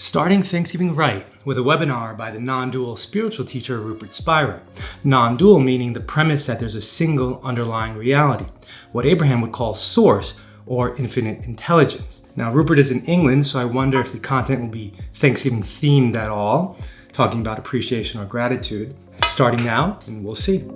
Starting Thanksgiving Right with a webinar by the non-dual spiritual teacher Rupert Spira. Non-dual meaning the premise that there's a single underlying reality, what Abraham would call source or infinite intelligence. Now Rupert is in England, so I wonder if the content will be Thanksgiving themed at all, talking about appreciation or gratitude. Starting now, and we'll see.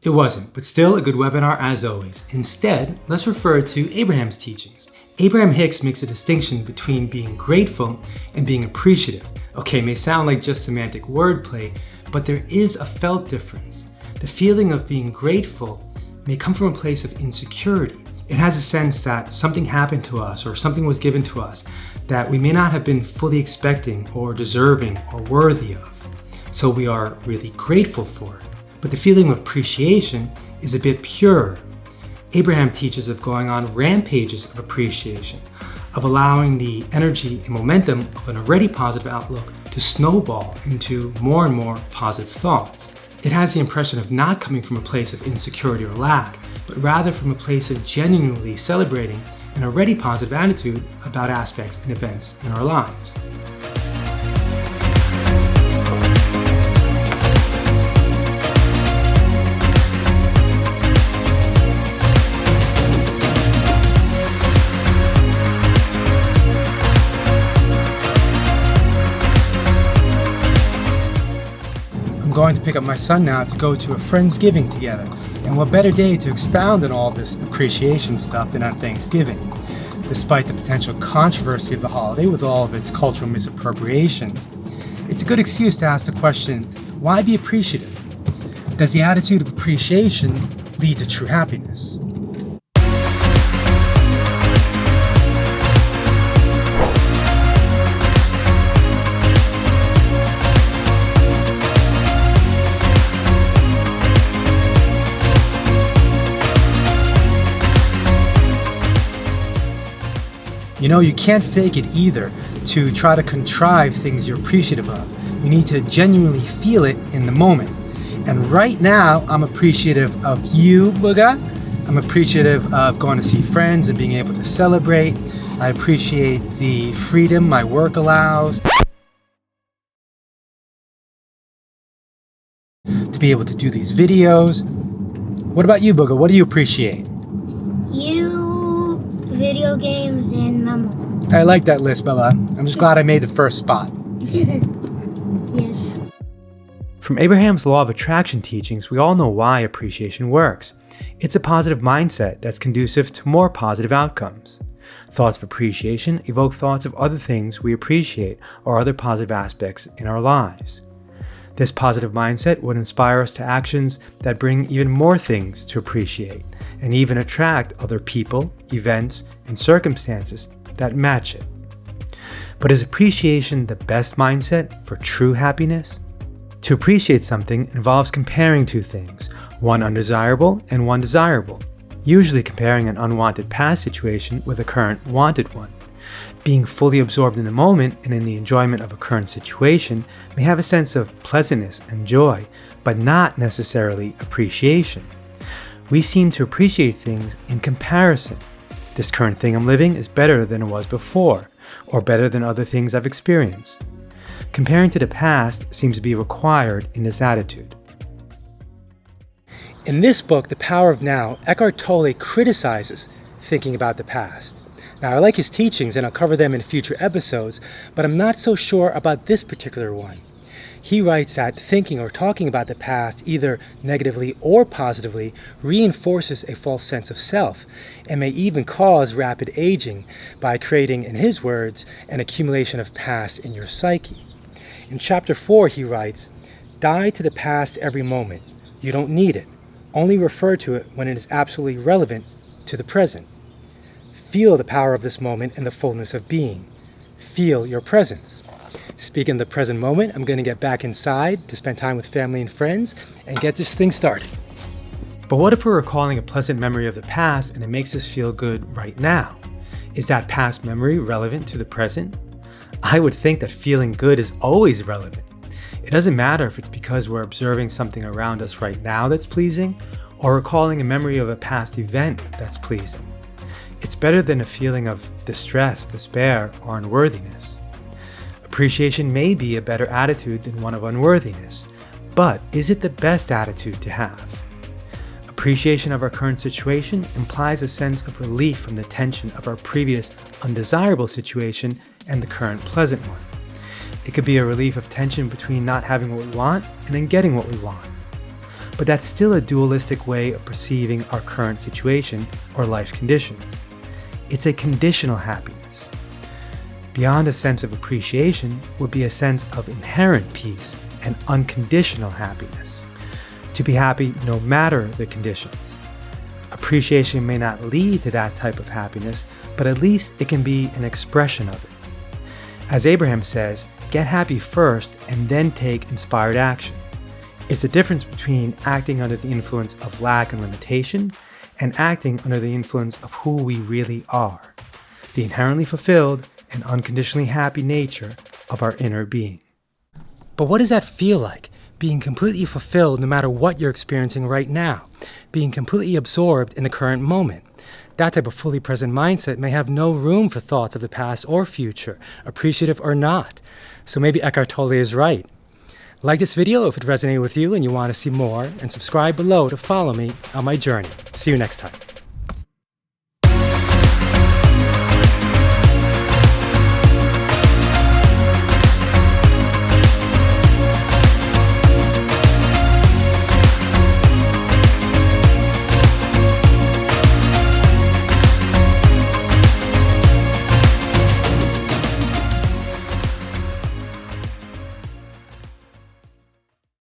It wasn't, but still a good webinar as always. Instead, let's refer to Abraham's teachings. Abraham-Hicks makes a distinction between being grateful and being appreciative. Okay, may sound like just semantic wordplay, but there is a felt difference. The feeling of being grateful may come from a place of insecurity. It has a sense that something happened to us or something was given to us that we may not have been fully expecting or deserving or worthy of. So we are really grateful for it. But the feeling of appreciation is a bit purer. Abraham teaches of going on rampages of appreciation, of allowing the energy and momentum of an already positive outlook to snowball into more and more positive thoughts. It has the impression of not coming from a place of insecurity or lack, but rather from a place of genuinely celebrating an already positive attitude about aspects and events in our lives. I'm going to pick up my son now to go to a Friendsgiving together. And what better day to expound on all this appreciation stuff than on Thanksgiving? Despite the potential controversy of the holiday with all of its cultural misappropriations, it's a good excuse to ask the question, why be appreciative? Does the attitude of appreciation lead to true happiness? You know, you can't fake it either to try to contrive things you're appreciative of. You need to genuinely feel it in the moment. And right now, I'm appreciative of you, Booga. I'm appreciative of going to see friends and being able to celebrate. I appreciate the freedom my work allows. To be able to do these videos. What about you, Booga? What do you appreciate? Video games, and Mama. I like that list, Bella. I'm just glad I made the first spot. Yes. From Abraham's Law of Attraction teachings, we all know why appreciation works. It's a positive mindset that's conducive to more positive outcomes. Thoughts of appreciation evoke thoughts of other things we appreciate or other positive aspects in our lives. This positive mindset would inspire us to actions that bring even more things to appreciate and even attract other people, events, and circumstances that match it. But is appreciation the best mindset for true happiness? To appreciate something involves comparing two things, one undesirable and one desirable, usually comparing an unwanted past situation with a current wanted one. Being fully absorbed in the moment and in the enjoyment of a current situation may have a sense of pleasantness and joy, but not necessarily appreciation. We seem to appreciate things in comparison. This current thing I'm living is better than it was before, or better than other things I've experienced. Comparing to the past seems to be required in this attitude. In this book, The Power of Now, Eckhart Tolle criticizes thinking about the past. Now, I like his teachings and I'll cover them in future episodes, but I'm not so sure about this particular one. He writes that thinking or talking about the past, either negatively or positively, reinforces a false sense of self and may even cause rapid aging by creating, in his words, an accumulation of past in your psyche. In chapter 4, he writes, "Die to the past every moment. You don't need it. Only refer to it when it is absolutely relevant to the present. Feel the power of this moment and the fullness of being. Feel your presence." Speaking of the present moment, I'm going to get back inside to spend time with family and friends and get this thing started. But what if we're recalling a pleasant memory of the past and it makes us feel good right now? Is that past memory relevant to the present? I would think that feeling good is always relevant. It doesn't matter if it's because we're observing something around us right now that's pleasing or recalling a memory of a past event that's pleasing. It's better than a feeling of distress, despair, or unworthiness. Appreciation may be a better attitude than one of unworthiness, but is it the best attitude to have? Appreciation of our current situation implies a sense of relief from the tension of our previous undesirable situation and the current pleasant one. It could be a relief of tension between not having what we want and then getting what we want. But that's still a dualistic way of perceiving our current situation or life conditions. It's a conditional happiness. Beyond a sense of appreciation would be a sense of inherent peace and unconditional happiness. To be happy no matter the conditions. Appreciation may not lead to that type of happiness, but at least it can be an expression of it. As Abraham says, get happy first and then take inspired action. It's the difference between acting under the influence of lack and limitation and acting under the influence of who we really are, the inherently fulfilled and unconditionally happy nature of our inner being. But what does that feel like? Being completely fulfilled no matter what you're experiencing right now, being completely absorbed in the current moment. That type of fully present mindset may have no room for thoughts of the past or future, appreciative or not. So maybe Eckhart Tolle is right. Like this video if it resonated with you and you want to see more, and subscribe below to follow me on my journey. See you next time.